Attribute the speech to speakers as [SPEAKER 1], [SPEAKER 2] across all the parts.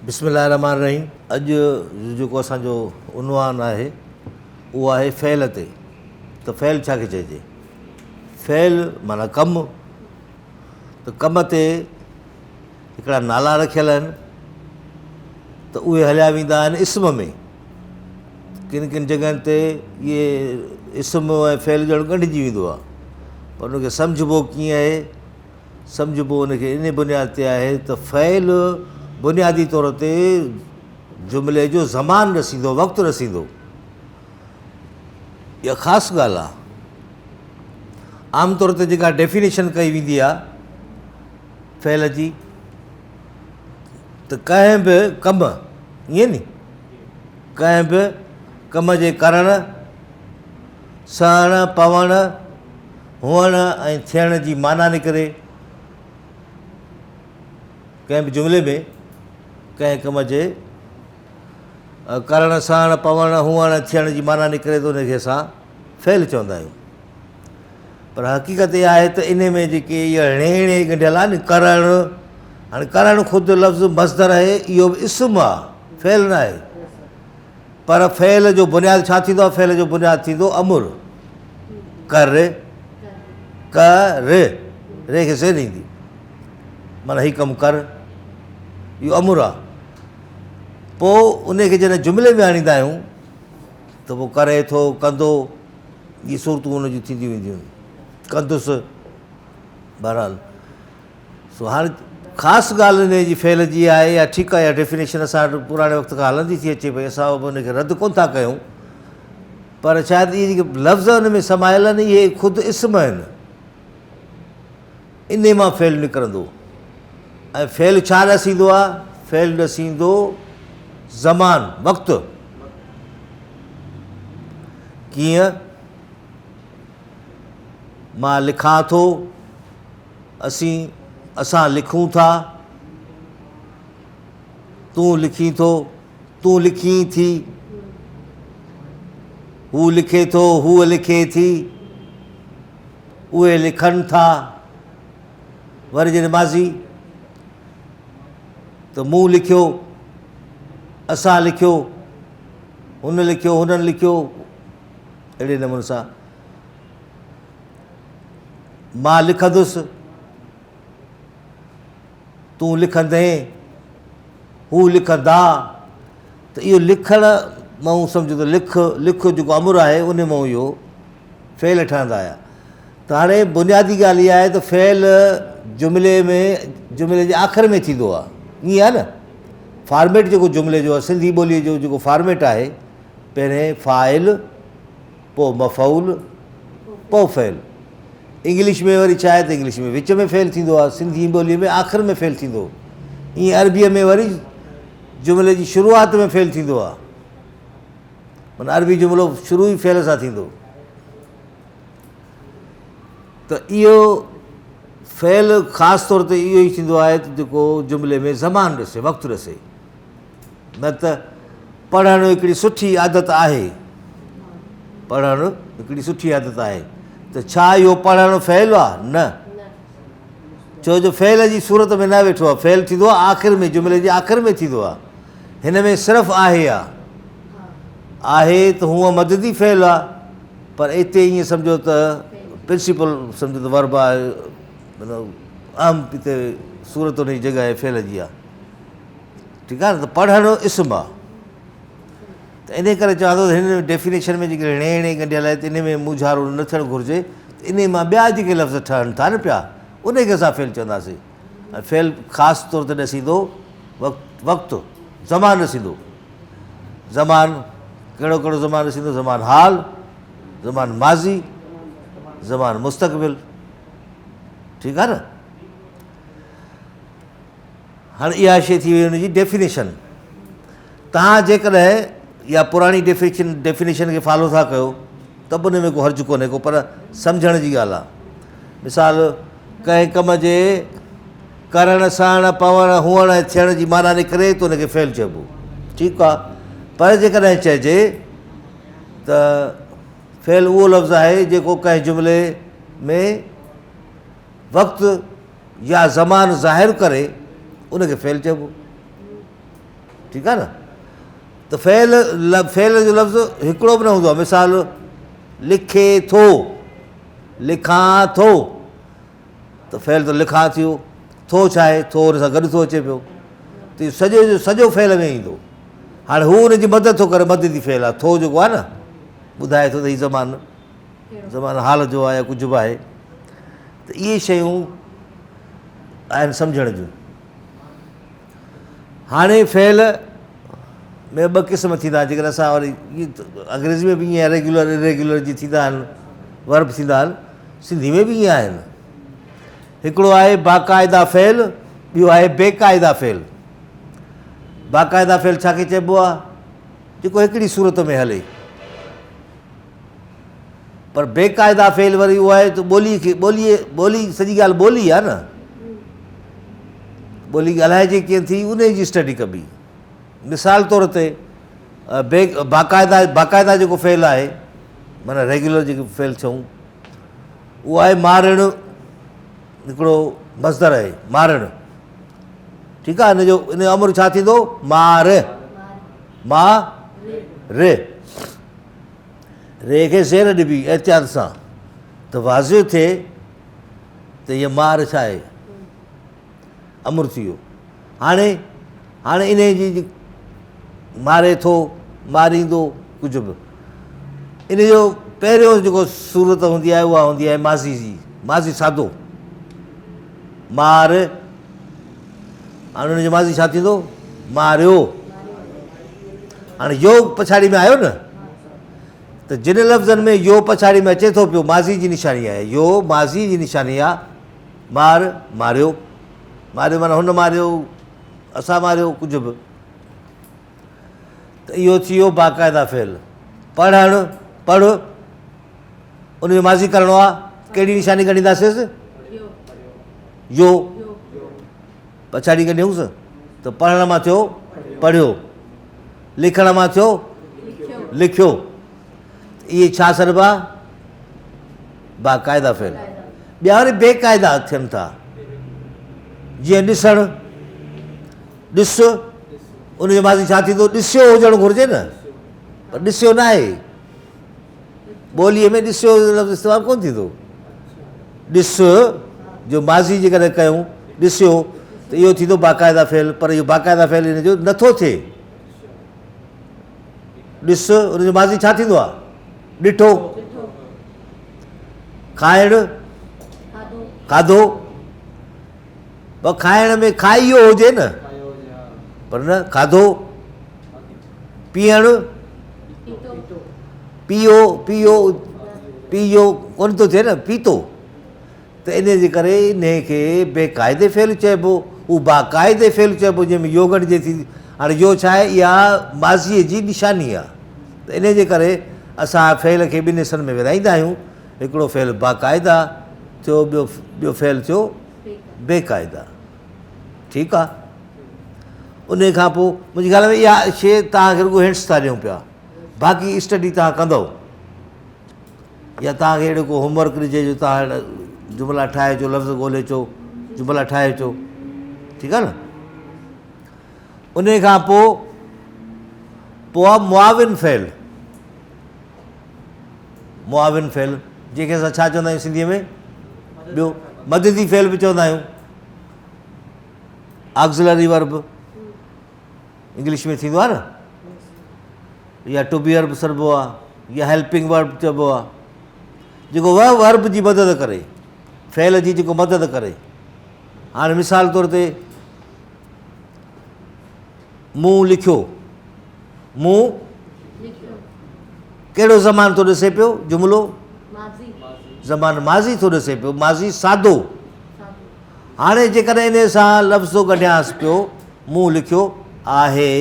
[SPEAKER 1] बिस्मिल्लाहिर्रहमानिर्रहीम। अॼु जेको असांजो उनवान आहे उहो आहे फ़ैल ते। त फ़ैल छा खे चइजे? फ़ैल माना कमु। त कम ते हिकिड़ा नाला रखियल आहिनि त उहे हलिया वेंदा आहिनि इस्म में। किन किन जॻहियुनि ते इहे इस्म ऐं फ़ैल ॼणु ॻंढिजी वेंदो आहे, पर उनखे सम्झिबो कीअं आहे? सम्झिबो उनखे इन बुनियाद ते आहे त फ़ैल बुनियादी तौर ते जुमिले जो ज़मान रसींदो, वक़्तु रसींदो। इहा ख़ासि ॻाल्हि आहे। आम तौर ते जेका डेफिनेशन कई वेंदी आहे फ़ैल जी, त कंहिं बि कम, ईअं नी, कंहिं बि कम जे करणु, सहणु, पवणु, हुअणु ऐं थियण जी माना निकिरे। कंहिं बि जुमिले में कंहिं कम जे करणु, सहणु, पवणु, हुअणु, थियण जी माना निकिरे त उनखे असां फ़ैल चवंदा आहियूं। पर हक़ीक़त इहा आहे त इन में जेके इहा णे ॻंढियल आहे न, करणु, हाणे करणु ख़ुदि लफ़्ज़ मस्दर आहे, इहो बि इस्म आहे, फ़ैल न आहे। पर फ़ैल जो बुनियादु छा थींदो आहे? फ़ैल जो बुनियादु थींदो अमुर। कर, रे खे ज़ेर ईंदी, माना हीउ कमु कर, इहो अमुर आहे। पोइ उनखे जॾहिं जुमिले में आणींदा आहियूं त पोइ करे थो, कंदो, इहे सूरतूं उन जूं थींदियूं वेंदियूं आहिनि। कंदुसि, बहरहाल। सो हाणे ख़ासि ॻाल्हि इन जी फ़ैल जी आहे, या ठीकु आहे, या डेफिनेशन असां वटि पुराणे वक़्त खां हलंदी थी अचे पई, असां उनखे रद्द कोन था कयूं, पर शायदि इहे जेके लफ़्ज़ उन में समायल आहिनि इहे ख़ुदि इस्म आहिनि, इन मां फ़ैल निकिरंदो। ऐं फ़ैल छा रसींदो आहे? फ़ैल रसींदो ज़मान, वक़्तु। कीअं? मां लिखां थो, असां लिखूं था, तूं लिखीं थो, तूं लिखीं थी, हू लिखे थो, हूअ लिखे थी, उहे लिखनि था। वरी जॾहिं माज़ी त मूं लिखियो, असां लिखियो, हुन लिखियो, हुननि लिखियो, अहिड़े नमूने सां। मां लिखंदुसि, तूं लिखंदे, हू लिखंदा। त इहो लिखण मां सम्झो त लिख जेको अमुर आहे उन मां इहो फ़ैल ठहंदा आया। त हाणे बुनियादी ॻाल्हि इहा आहे त फ़ैल जुमिले जे आख़िर में थींदो आहे, ईअं आहे न। फॉर्मेट जेको जुमिले जो आहे, सिंधी ॿोलीअ जो जेको फॉर्मेट आहे, पहिरें फ़ाइल, पोइ मफ़ऊल, पोइ फ़ैल। इंग्लिश में वरी छा आहे त इंग्लिश में विच में फ़ैल थींदो आहे, सिंधी ॿोलीअ में आख़िर में फ़ैल थींदो। ईअं अरबीअ में वरी जुमिले जी शुरूआत में फ़ैल थींदो आहे, माना अरबी जुमिलो शुरू ई फ़ैल सां थींदो। त इहो फ़ैल ख़ासि तौर ते इहो ई थींदो आहे त जेको जुमिले में ज़मान ॾिसे, वक़्तु ॾिसे। न त पढ़णु हिकिड़ी सुठी आदत आहे, पढ़णु हिकिड़ी सुठी आदत आहे, त छा इहो पढ़णु फ़ैल आहे? न, छो जो फ़ैल जी सूरत में न वेठो आहे। फ़ैल थींदो आहे आख़िर में, जुमिले जे आख़िर में थींदो आहे। हिन में सिर्फ़ु आहे त हूअं मददी फ़ैल आहे, पर हिते ईअं सम्झो त प्रिंसिपल सम्झो त वर्ब आहे, मतिलबु अहम हिते सूरत उन जी जॻह आहे फ़ैल जी आहे। ठीकु आहे न। त पढ़णु इस्म आहे। त इन करे चवां थो त हिन डेफिनेशन में जेके णे ॻंढियल आहे, त इन में मुझारो न थियणु घुरिजे। इन मां ॿिया जेके लफ़्ज़ ठहनि था न पिया, उनखे असां फ़ैल चवंदासीं। ऐं फ़ैल ख़ासि तौर ते ॾसींदो वक़्तु, ज़मान ॾसींदो। ज़मान कहिड़ो कहिड़ो ज़मान ॾसींदो? ज़मान हाल, ज़मान माज़ी, ज़मान मुस्तक़बिल। ठीकु आहे न। हाणे इहा शइ थी वई हुनजी डेफिनेशन। तव्हां जेकॾहिं इहा पुराणी डेफिनेशन खे फॉलो था कयो त बि उन में को हर्ज़ु कोन्हे को, पर सम्झण जी ॻाल्हि आहे। मिसाल, कंहिं कम जे करणु, सहणु, पवणु, हुअणु ऐं थियण जी माना निकिरे त उनखे फ़ैल चइबो। ठीकु आहे। पर जेकॾहिं चइजे त फ़ैल उहो लफ़्ज़ु आहे जेको कंहिं जुमिले में वक़्तु या ज़मान ज़ाहिर करे, उनखे फ़ैल चइबो। ठीकु आहे न। त फ़ेल जो लफ़्ज़ हिकिड़ो बि न हूंदो आहे। मिसाल लिखे थो, लिखां थो, त फ़ेल त लिखां थियो, थो छा आहे, थो हुन सां गॾु थो अचे पियो, त इहो सॼो जो सॼो फ़ेल में ईंदो। हाणे हू हुनजी मदद थो करे, मददी फ़ेल आहे। थो जेको आहे न ॿुधाए थो त हीउ ज़मानु हाल जो आहे या कुझु बि आहे। त इहे शयूं आहिनि सम्झण जूं। हाणे फ़ेल में ॿ क़िस्म थींदा आहिनि। जेकॾहिं असां वरी अंग्रेज़ी में बि ईअं रेगुलर इरेगुलर जी थींदा आहिनि, वर्ब थींदा आहिनि, सिंधी में बि ईअं आहिनि। हिकिड़ो आहे बाक़ाइदा फ़ेल, ॿियो आहे बेक़ाइदा फ़ेल। बाक़ाइदा फ़ेल छा खे चइबो आहे? जेको हिकिड़ी सूरत में हले। पर बेक़ाइदा फ़ेल वरी उहो आहे त ॿोली सॼी ॻाल्हि ॿोली आहे न, ॿोली ॻाल्हाइजे कीअं थी उन जी स्टडी कबी। मिसाल तौर ते बाक़ाइदा जेको फ़ेल आहे, माना रेगुलर जेको फ़ेल चऊं, उहो आहे मारणु। हिकिड़ो मज़दर आहे मारणु, ठीकु आहे। हिनजो इन जो अमर छा थींदो? मार, रे खे ज़ेर ॾिबी एहतियात सां त वाज़िह थिए त हीअ मार छा आहे, अमर थी वियो। हाणे इन जी मारे थो, मारींदो, कुझु बि। इन जो पहिरियों जेको सूरत हूंदी आहे उहा हूंदी आहे माज़ी जी, माज़ी सादो, मार। हाणे हुनजो माज़ी छा थींदो? मारियो। हाणे यो पछाड़ी में आयो न, त जिन लफ़्ज़नि में यो पछाड़ी में अचे थो पियो, माज़ी जी निशानी आहे। यो माज़ी जी निशानी आहे। मारियो माना हुन मारियो, असां मारियो, कुझु बि। त इहो थी वियो बाक़ाइदा फ़ेल। पढ़, उनजो माज़ी करिणो आहे, कहिड़ी निशानी खणींदासीं? यो पछाड़ी कढियूंसि त पढ़ण मां थियो पढ़ियो, लिखण मां थियो लिखियो। इहे छा सरबा? बाक़ाइदा फ़ेल। ॿिया वरी बेक़ाइदा थियनि था। जीअं ॾिसणु, ॾिस, उनजो माज़ी छा थींदो? ॾिसियो हुजणु घुरिजे न, पर ॾिसियो न आहे। ॿोलीअ में ॾिसियो लफ़्ज़ इस्तेमालु कोन थींदो। ॾिस जो माज़ी जेकॾहिं कयूं, ॾिसियो, त इहो थींदो बाक़ाइदा फ़ेल। पर इहो बाक़ाइदा फ़ेल हिन जो नथो थिए। ॾिस, उनजो माज़ी छा थींदो आहे? ॾिठो। खाइणु, खाधो, पर खाइण में खाइयो हुजे न, पर न खाधो। पीअणु, पीओ कोन थो थिए न, पीतो। त इन जे करे इन खे बेक़ाइदे फ़ेल चइबो, उहो बाक़ाइदे फ़ेल चइबो जंहिंमें यो गॾिजे थी। हाणे यो छा आहे? इहा माज़ीअ जी निशानी आहे। त इन जे करे असां फ़ेल खे ॿिनि हिसनि में विराईंदा आहियूं। हिकिड़ो फ़ेल बाक़ाइदा थियो, ॿियो फ़ेल थियो बेक़ाइदा। ठीकु आहे। उन खां पोइ मुंहिंजी ॻाल्हि में इहा शइ तव्हांखे रुॻो हिंट्स था ॾियूं पिया, बाक़ी स्टडी तव्हां कंदव। या तव्हांखे अहिड़ो को होमवर्क ॾिजे जो तव्हां जुमिला ठाहे अचो, लफ़्ज़ ॻोल्हे अचो, जुमिला ठाहे अचो, ठीकु आहे न। उन खां पोइ आहे मुआविन फ़ेल। मुआविन फ़ेल जंहिंखे असां छा चवंदा आहियूं सिंधीअ में? ॿियो मददी फ़ेल बि चवंदा आहियूं। ऑक्ज़िलरी वर्ब इंग्लिश में थींदो आहे न, या टू बी वर्ब सरबो आहे, या हेल्पिंग वर्ब चइबो आहे, जेको वर्ब जी मदद करे, फ़ेल जी जेको मदद करे। हाणे मिसाल तौर ते मूं लिखियो, मूं कहिड़ो ज़मानु थो ॾिसे पियो? जुमिलो ज़मानु माज़ी थो ॾिसे पियो, माज़ी सादो। हाणे जेकॾहिं इन सां लफ़्ज़ो कढियांसि पियो, मूं लिखियो आहे,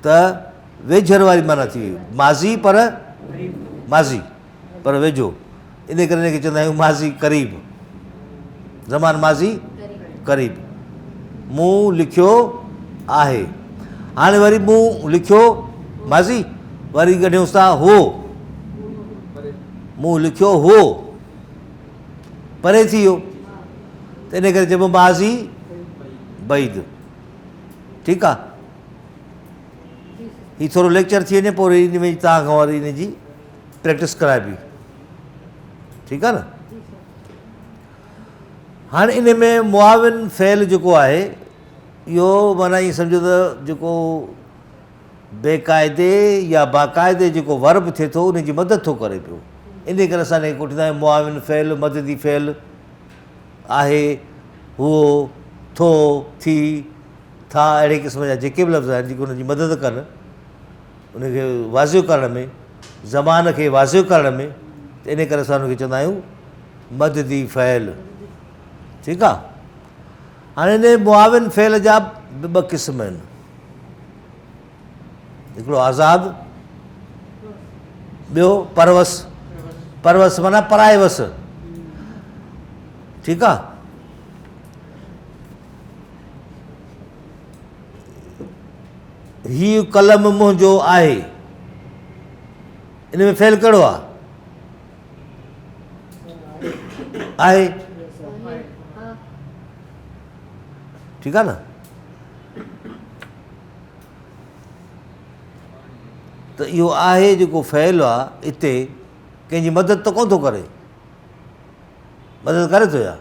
[SPEAKER 1] त वेझर वारी माना थी वई। माज़ी पर वेझो। इन करे इनखे चवंदा आहियूं माज़ी क़रीब, ज़मानु माज़ी क़रीब। मूं लिखियो आहे। हाणे वरी मूं लिखियो माज़ी, वरी कढियूंसि था हो, मूं लिखियो हो, परे थी वियो। त इन करे चइबो माज़ी बईद। ठीकु आहे। हीउ थोरो लेक्चर थी वञे पोइ वरी इन में तव्हां खां वरी इन जी प्रैक्टिस कराइबी, ठीकु आहे न। हाणे इन में मुआविन फ़इल जेको आहे इहो माना ईअं सम्झो त जेको बेक़ाइदे या बाक़ाइदे जेको वर्ब थिए थो उन जी मदद थो करे पियो। इन करे असां हिनखे कोठींदा आहियूं मुआविन फ़इल, मददी फ़इल आहे, हुओ, थो, थी, था, अहिड़े क़िस्म जा जेके बि लफ़्ज़ आहिनि जेके हुनजी मदद कनि उनखे वाज़िह करण में, ज़मान खे वाज़िह करण में, त इन करे असां हुनखे चवंदा आहियूं मददी फ़इल, ठीकु आहे। हाणे इन मुआविन फ़इल जा ॿ क़िस्म आहिनि, हिकिड़ो आज़ाद, ॿियो परवस। परवस माना परायवस, ठीकु आहे। हीउ कलम मुंहिंजो आहे, इन में फ़इल कहिड़ो आहे? आहे, ठीकु आहे न। त इहो आहे जेको फ़इल आहे हिते कंहिंजी मदद त कोन थो करे, मदद करे थो या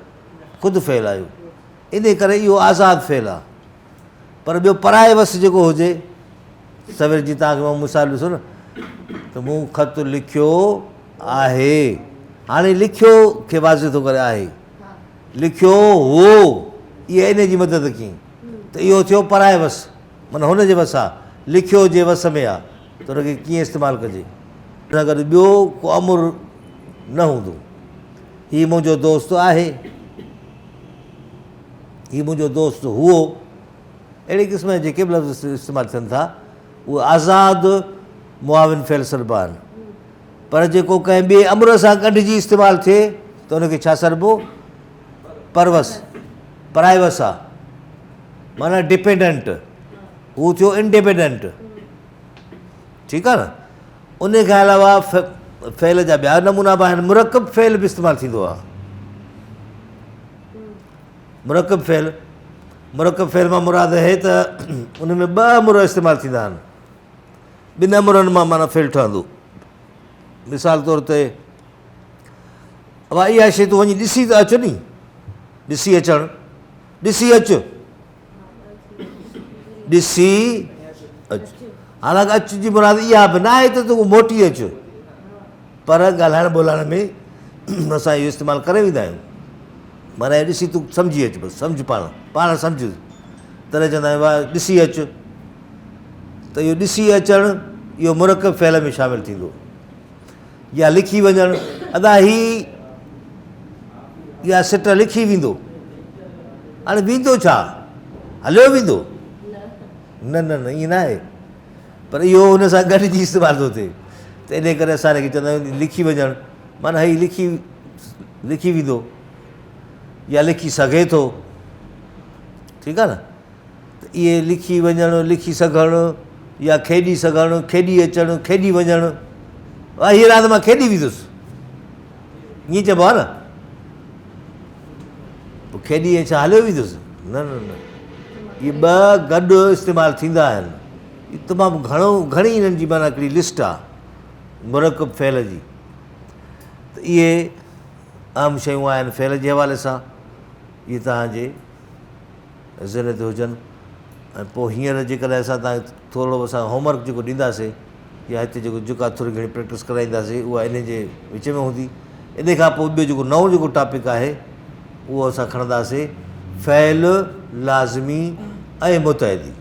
[SPEAKER 1] ख़ुदि फ़इल आहे, इन करे इहो आज़ादु फ़इल आहे। पर ॿियो पराए वस जेको हुजे, सवेर जी तव्हांखे मां मिसाल ॾिसो न, त मूं ख़त लिखियो आहे, हाणे लिखियो खे वाज़िह थो करे आहे, लिखियो हो इहा इन जी मदद कई, त इहो थियो पराए वस, माना हुन जे वस आहे, लिखियो जे वस में आहे, त हुनखे कीअं इस्तेमालु कजे। हुन गॾु ॿियो को अमुर न हूंदो। हीउ मुंहिंजो दोस्त आहे, हीउ मुंहिंजो दोस्त हुओ, अहिड़े क़िस्म जा जेके बि लफ़्ज़ इस्तेमालु थियनि था उहे आज़ादु मुआविन फ़इल सरबा आहिनि। पर जेको कंहिं ॿिए अमुर सां गॾिजी इस्तेमालु थिए त हुनखे छा सरबो? परवस, परायवस आहे, माना डिपेंडेंट, हू थियो इंडिपेंडेंट, ठीकु आहे न। उन खां अलावा फ़इल जा ॿिया नमूना बि आहिनि, मुरकब फ़इल बि इस्तेमालु थींदो आहे। मुरकब फ़इल, मुरकब फ़इल मां मुराद आहे त उन में ॿ अमुर इस्तेमालु थींदा आहिनि, ॿिनि अमुरनि मां माना फ़इल ठहंदो। मिसाल तौर ते वाह इहा शइ तूं वञी ॾिसी त अचु नी, ॾिसी अचणु, ॾिसी अचु, ॾिसी अचु। हालांकि अच जी मुराद इहा बि न आहे त तूं मोटी अचु, पर ॻाल्हाइण ॿोलाइण में असां इहो इस्तेमालु करे वेंदा आहियूं, माना ॾिसी तूं सम्झी अचु, बसि सम्झ, पाण सम्झ, तॾहिं चवंदा आहियूं वाह ॾिसी अचु। त इहो ॾिसी अचणु इहो मुरकब फ़इल में शामिलु थींदो। या लिखी वञणु, अदा ही इहा सिट लिखी वेंदो, हाणे वेंदो छा, हलियो वेंदो? न न न, ईअं न आहे, पर इहो हुन सां गॾिजी इस्तेमालु थो थिए, त इन करे असां हिनखे चवंदा आहियूं लिखी वञणु, माना हीउ लिखी वेंदो या लिखी सघे थो, ठीकु आहे न। त इहे लिखी वञणु, लिखी सघणु या खेॾी सघणु, खेॾी अचणु, खेॾी वञणु, हीअ राति मां खेॾी वेंदुसि, ईअं चइबो आहे न। पोइ खेॾी ऐं छा हलियो वेंदुसि? न न न, इहे ॿ गॾु इस्तेमालु थींदा आहिनि। तमामु घणी हिननि जी माना हिकिड़ी लिस्ट आहे मुरकब फ़इल जी। त इहे आम शयूं आहिनि फ़इल जे हवाले सां, इहे तव्हांजे ज़हन ते हुजनि। ऐं पोइ हींअर जेकॾहिं असां तव्हांखे थोरो असां होमवर्क जेको ॾींदासीं या हिते जेका थोरी घणी प्रैक्टिस कराईंदासीं उहा इन जे विच में हूंदी। इन खां पोइ ॿियो जेको नओं जेको टॉपिक आहे उहो असां खणंदासीं फ़इल लाज़िमी ऐं मुतहदी।